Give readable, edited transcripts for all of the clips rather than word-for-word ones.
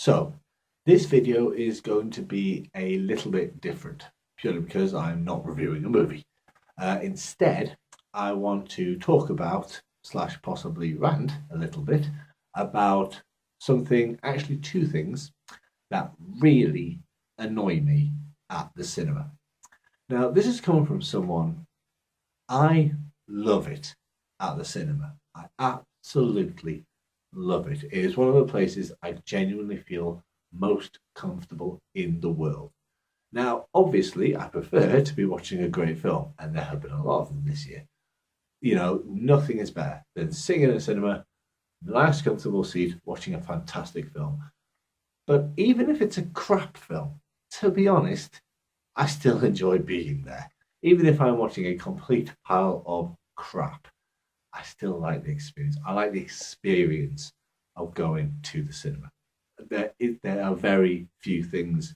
So, this video is going to be a little bit different, purely because I'm not reviewing a movie. Instead, I want to talk about, slash possibly rant a little bit, about something, actually two things, that really annoy me at the cinema. Now, this is coming from someone, I love it at the cinema. I absolutely love it. It is one of the places I genuinely feel most comfortable in the world. Now, obviously, I prefer to be watching a great film, and there have been a lot of them this year. You know, nothing is better than sitting in a cinema, nice, comfortable seat, watching a fantastic film. But even if it's a crap film, to be honest, I still enjoy being there. Even if I'm watching a complete pile of crap, I still like the experience. I like the experience of going to the cinema. There are very few things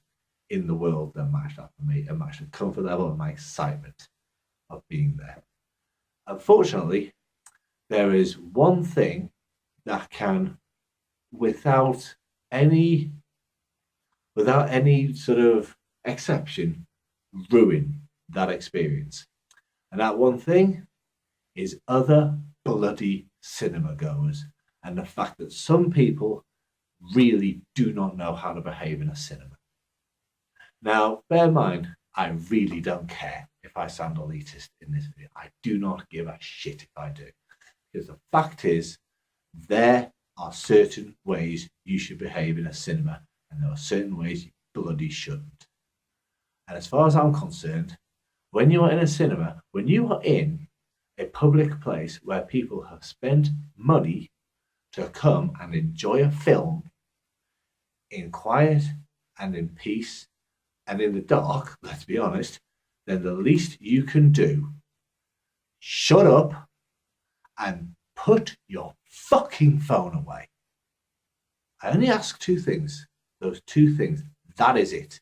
in the world that match that for me and match the comfort level and my excitement of being there. Unfortunately, there is one thing that can, without any sort of exception, ruin that experience. And that one thing is other bloody cinema goers and the fact that some people really do not know how to behave in a cinema. Now, bear in mind, I really don't care if I sound elitist in this video. I do not give a shit if I do. Because the fact is, there are certain ways you should behave in a cinema, and there are certain ways you bloody shouldn't. And as far as I'm concerned, when you are in a cinema, when you are in a public place where people have spent money to come and enjoy a film in quiet and in peace and in the dark, let's be honest, then the least you can do, shut up and put your fucking phone away. I only ask two things. Those two things. That is it.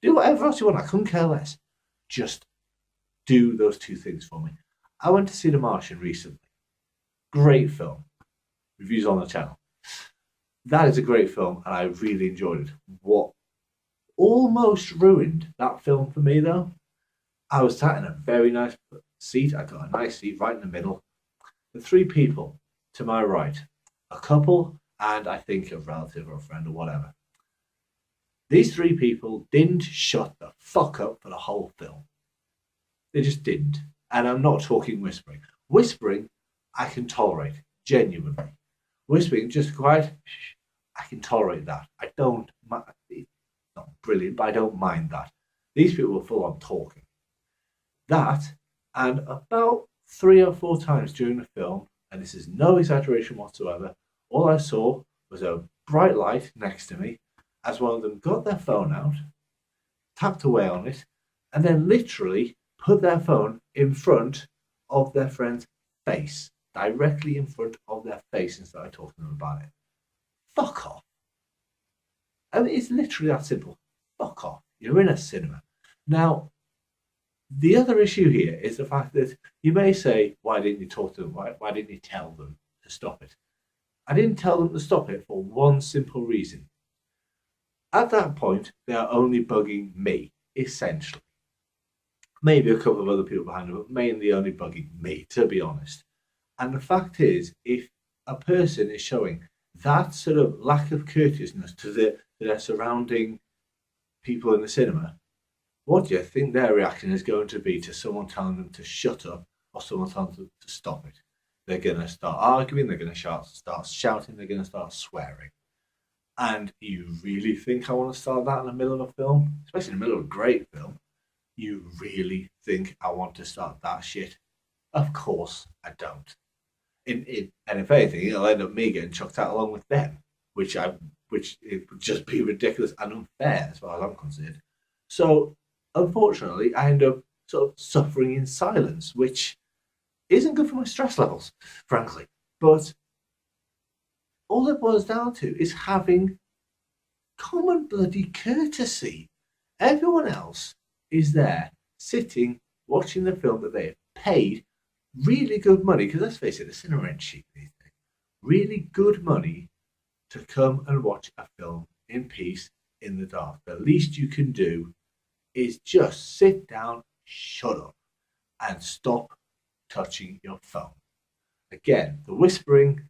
Do whatever else you want. I couldn't care less. Just do those two things for me. I went to see The Martian recently. Great film. Reviews on the channel. That is a great film, and I really enjoyed it. What almost ruined that film for me, though, I was sat in a very nice seat. I got a nice seat right in the middle. The three people to my right, a couple, and I think a relative or a friend or whatever. These three people didn't shut the fuck up for the whole film. They just didn't. And I'm not talking whispering. Whispering, I can tolerate, genuinely. Whispering, just quiet, I can tolerate that. I don't, it's not brilliant, but I don't mind that. These people were full on talking. That, and about 3 or 4 times during the film, and this is no exaggeration whatsoever, all I saw was a bright light next to me as one of them got their phone out, tapped away on it, and then literally put their phone in front of their friend's face, directly in front of their face, and started talking to them about it. Fuck off. I mean, it's literally that simple. Fuck off. You're in a cinema. Now, the other issue here is the fact that you may say, why didn't you talk to them? Why didn't you tell them to stop it? I didn't tell them to stop it for one simple reason. At that point, they are only bugging me, essentially. Maybe a couple of other people behind them, but mainly only bugging me, to be honest. And the fact is, if a person is showing that sort of lack of courteousness to their surrounding people in the cinema, what do you think their reaction is going to be to someone telling them to shut up or someone telling them to stop it? They're going to start arguing, they're going to start shouting, they're going to start swearing. And you really think I want to start that in the middle of a film? Especially in the middle of a great film. You really think I want to start that shit? Of course I don't. And if anything, it'll end up me getting chucked out along with them, which it would just be ridiculous and unfair as far as I'm concerned. So, unfortunately, I end up sort of suffering in silence, which isn't good for my stress levels, frankly. But all it boils down to is having common bloody courtesy. Everyone else is there, sitting, watching the film that they have paid really good money, because let's face it, the cinema ain't cheap these days. Really good money to come and watch a film in peace in the dark. The least you can do is just sit down, shut up, and stop touching your phone. Again, the whispering,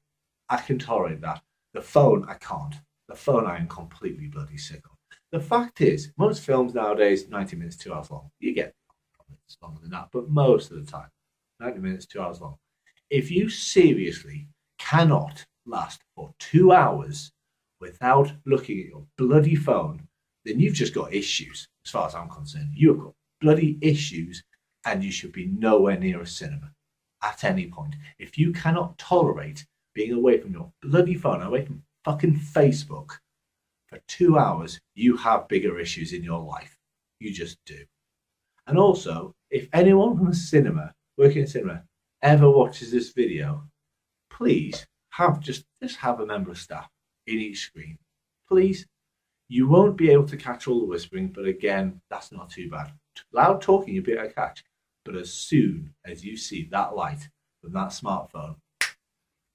I can tolerate that. The phone, I can't. The phone, I am completely bloody sick of. The fact is, most films nowadays, 90 minutes, 2 hours long. You get it's longer than that, but most of the time, 90 minutes, 2 hours long. If you seriously cannot last for 2 hours without looking at your bloody phone, then you've just got issues, as far as I'm concerned. You've got bloody issues, and you should be nowhere near a cinema at any point. If you cannot tolerate being away from your bloody phone, away from fucking Facebook for 2 hours, you have bigger issues in your life. You just do. And also, if anyone from a cinema, working in cinema, ever watches this video, please just have a member of staff in each screen. Please. You won't be able to catch all the whispering, but again, that's not too bad. Loud talking you'll be able to catch. But as soon as you see that light from that smartphone,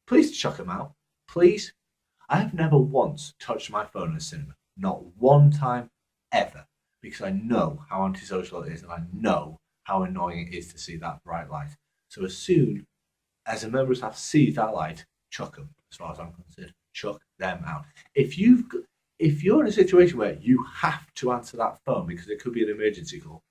please chuck them out. Please. I have never once touched my phone in a cinema. Not one time ever. Because I know how antisocial it is, and I know how annoying it is to see that bright light. So as soon as a member of staff sees that light, chuck them, as far as I'm concerned. Chuck them out. If you're in a situation where you have to answer that phone because it could be an emergency call,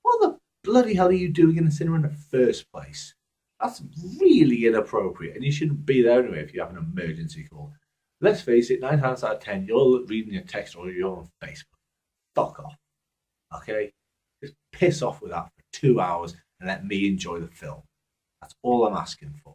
what the bloody hell are you doing in the cinema in the first place? That's really inappropriate, and you shouldn't be there anyway if you have an emergency call. Let's face it, 9 times out of 10, you're reading your text or you're on Facebook. Fuck off. Okay? Just piss off with that for 2 hours and let me enjoy the film. That's all I'm asking for.